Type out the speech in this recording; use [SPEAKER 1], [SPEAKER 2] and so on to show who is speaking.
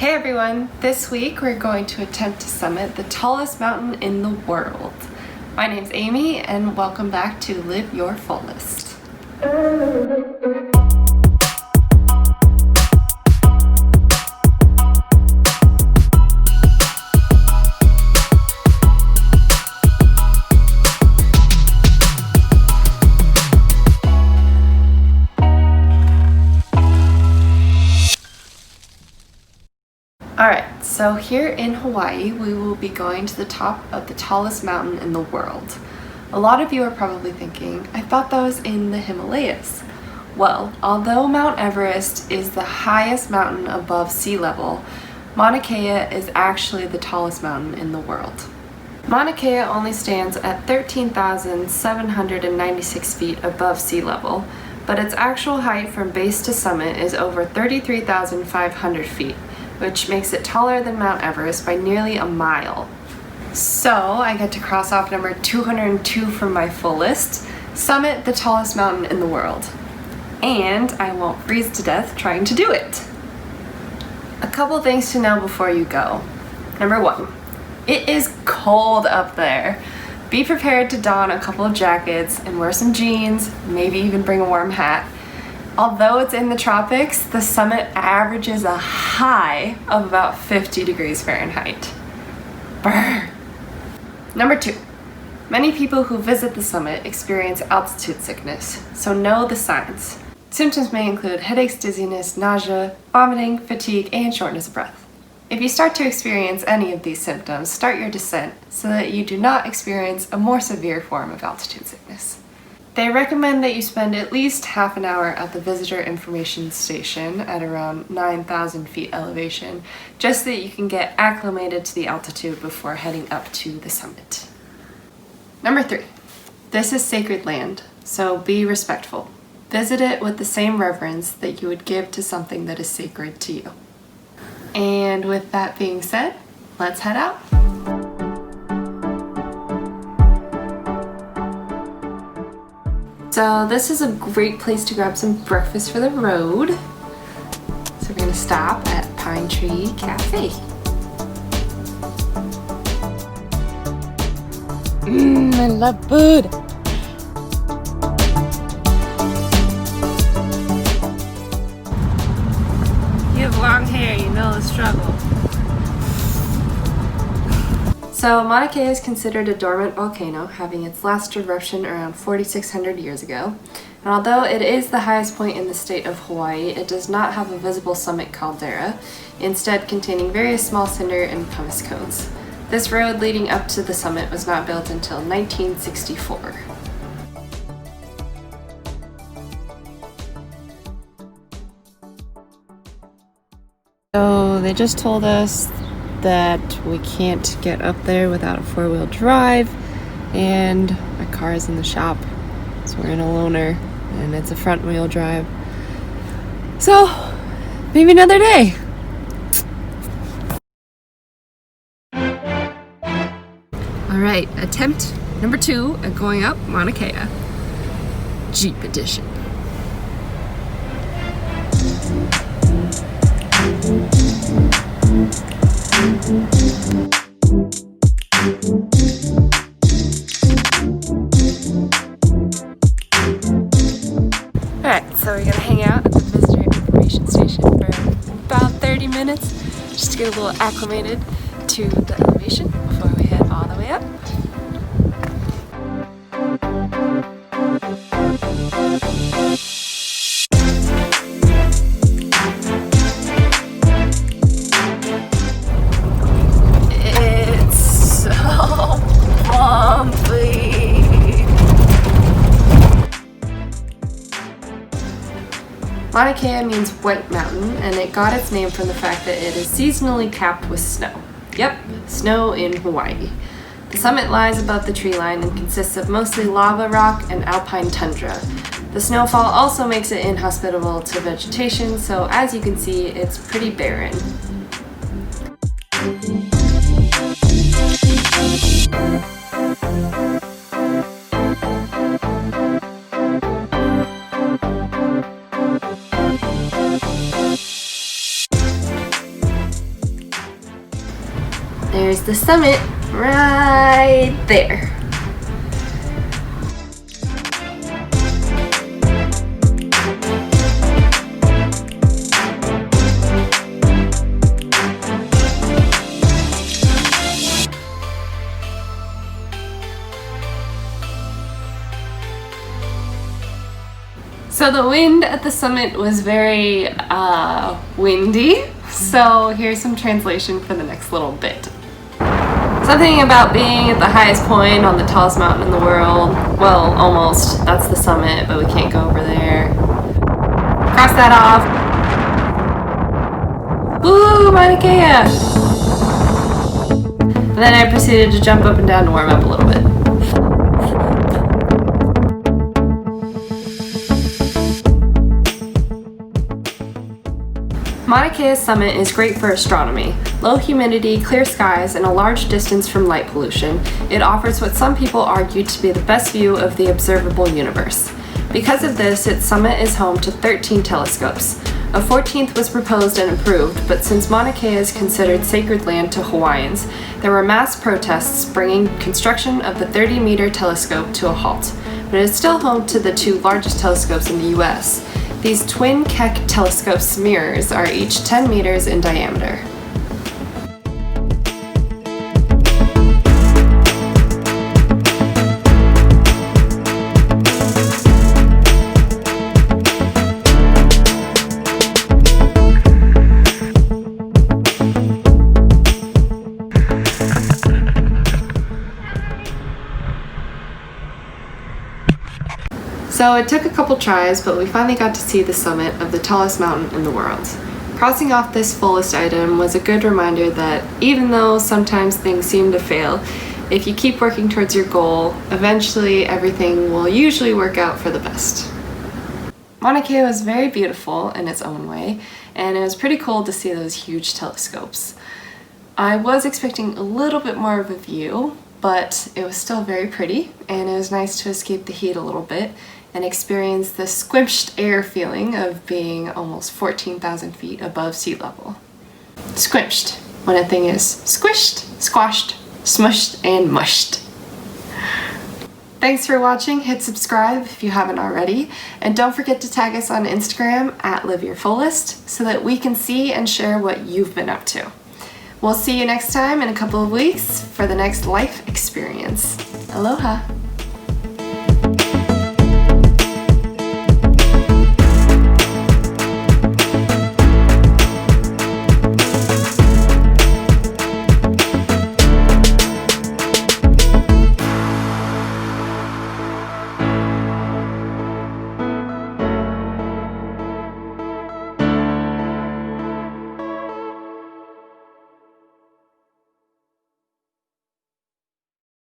[SPEAKER 1] Hey everyone! This week we're going to attempt to summit the tallest mountain in the world. My name's Amy and welcome back to Live Your FulList. Alright, so here in Hawaii, we will be going to the top of the tallest mountain in the world. A lot of you are probably thinking, I thought that was in the Himalayas. Well, although Mount Everest is the highest mountain above sea level, Mauna Kea is actually the tallest mountain in the world. Mauna Kea only stands at 13,796 feet above sea level, but its actual height from base to summit is over 33,500 feet. Which makes it taller than Mount Everest by nearly a mile. So I get to cross off number 202 from my full list, summit the tallest mountain in the world. And I won't freeze to death trying to do it. A couple things to know before you go. Number one, it is cold up there. Be prepared to don a couple of jackets and wear some jeans, maybe even bring a warm hat. Although it's in the tropics, the summit averages a high of about 50 degrees Fahrenheit. Brr. Number two, many people who visit the summit experience altitude sickness, so know the signs. Symptoms may include headaches, dizziness, nausea, vomiting, fatigue, and shortness of breath. If you start to experience any of these symptoms, start your descent so that you do not experience a more severe form of altitude sickness. They recommend that you spend at least half an hour at the visitor information station at around 9,000 feet elevation, just so that you can get acclimated to the altitude before heading up to the summit. Number three, this is sacred land, so be respectful. Visit it with the same reverence that you would give to something that is sacred to you. And with that being said, let's head out. So this is a great place to grab some breakfast for the road. So we're gonna stop at Pine Tree Cafe. I love food. You have long hair, you know the struggle. So Mauna Kea is considered a dormant volcano, having its last eruption around 4,600 years ago. And although it is the highest point in the state of Hawaii, it does not have a visible summit caldera, instead containing various small cinder and pumice cones. This road leading up to the summit was not built until 1964. So they just told us that we can't get up there without a four-wheel drive, and my car is in the shop, so we're in a loaner and it's a front-wheel drive, so maybe another day. Alright, attempt number 2 at going up Mauna Kea, Jeep edition. Alright, so we're gonna hang out at the visitor information station for about 30 minutes just to get a little acclimated to the elevation before we head all the way up. Mauna Kea means white mountain, and it got its name from the fact that it is seasonally capped with snow. Yep, snow in Hawaii. The summit lies above the tree line and consists of mostly lava rock and alpine tundra. The snowfall also makes it inhospitable to vegetation, so as you can see, it's pretty barren. There's the summit right there. So the wind at the summit was very windy, so here's some translation for the next little bit. Something about being at the highest point on the tallest mountain in the world. Well, almost. That's the summit, but we can't go over there. Cross that off. Woo, Mauna Kea! And then I proceeded to jump up and down to warm up a little bit. Mauna Kea's summit is great for astronomy. Low humidity, clear skies, and a large distance from light pollution, it offers what some people argue to be the best view of the observable universe. Because of this, its summit is home to 13 telescopes. A 14th was proposed and approved, but since Mauna Kea is considered sacred land to Hawaiians, there were mass protests bringing construction of the 30-meter telescope to a halt. But it is still home to the 2 largest telescopes in the US. These twin Keck telescopes mirrors are each 10 meters in diameter. So it took a couple tries, but we finally got to see the summit of the tallest mountain in the world. Crossing off this FulList item was a good reminder that even though sometimes things seem to fail, if you keep working towards your goal, eventually everything will usually work out for the best. Mauna Kea was very beautiful in its own way, and it was pretty cool to see those huge telescopes. I was expecting a little bit more of a view, but it was still very pretty, and it was nice to escape the heat a little bit and experience the squished air feeling of being almost 14,000 feet above sea level. Squished, when a thing is squished, squashed, smushed, and mushed. Thanks for watching. Hit subscribe if you haven't already, and don't forget to tag us on Instagram @LiveYourFulList so that we can see and share what you've been up to. We'll see you next time in a couple of weeks for the next life experience. Aloha!